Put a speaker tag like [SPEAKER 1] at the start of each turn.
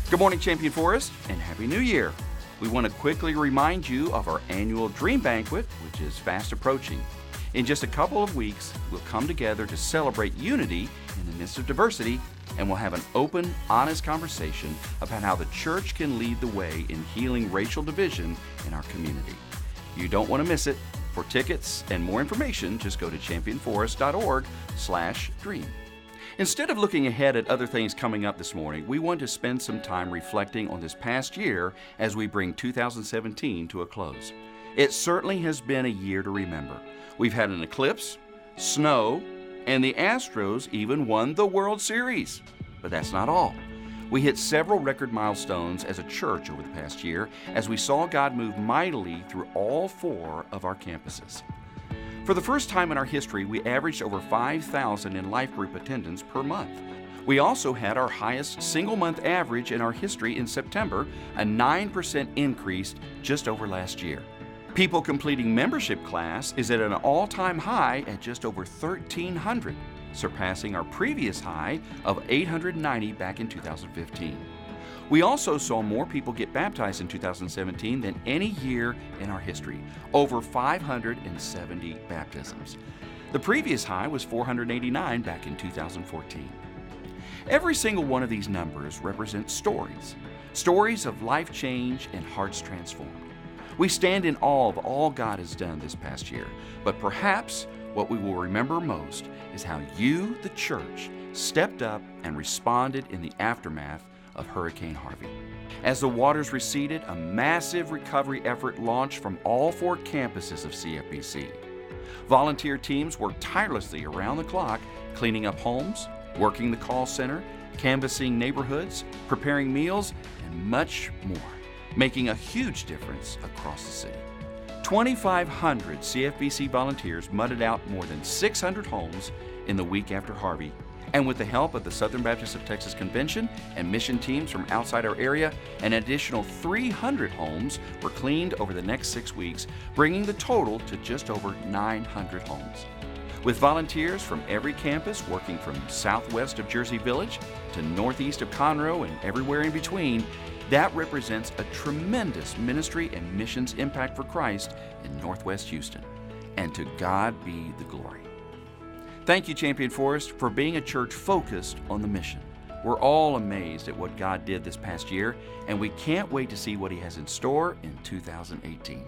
[SPEAKER 1] Good morning, Champion Forest, and Happy New Year. We want to quickly remind you of our annual Dream Banquet, which is fast approaching. In just a couple of weeks, we'll come together to celebrate unity in the midst of diversity, and we'll have an open, honest conversation about how the church can lead the way in healing racial division in our community. You don't want to miss it. For tickets and more information, just go to championforest.org/dream. Instead of looking ahead at other things coming up this morning, we want to spend some time reflecting on this past year as we bring 2017 to a close. It certainly has been a year to remember. We've had an eclipse, snow, and the Astros even won the World Series. But that's not all. We hit several record milestones as a church over the past year as we saw God move mightily through all 4 of our campuses. For the first time in our history, we averaged over 5,000 in life group attendance per month. We also had our highest single-month average in our history in September, a 9% increase just over last year. People completing membership class is at an all-time high at just over 1,300, surpassing our previous high of 890 back in 2015. We also saw more people get baptized in 2017 than any year in our history, over 570 baptisms. The previous high was 489 back in 2014. Every single one of these numbers represents stories of life change and hearts transformed. We stand in awe of all God has done this past year, but perhaps what we will remember most is how you, the church, stepped up and responded in the aftermath of Hurricane Harvey. As the waters receded, a massive recovery effort launched from all 4 campuses of CFBC. Volunteer teams worked tirelessly around the clock, cleaning up homes, working the call center, canvassing neighborhoods, preparing meals, and much more, making a huge difference across the city. 2,500 CFBC volunteers mudded out more than 600 homes in the week after Harvey, and with the help of the Southern Baptist of Texas Convention and mission teams from outside our area, an additional 300 homes were cleaned over the next 6 weeks, bringing the total to just over 900 homes. With volunteers from every campus working from southwest of Jersey Village to northeast of Conroe and everywhere in between, that represents a tremendous ministry and missions impact for Christ in Northwest Houston. And to God be the glory. Thank you, Champion Forest, for being a church focused on the mission. We're all amazed at what God did this past year, and we can't wait to see what He has in store in 2018.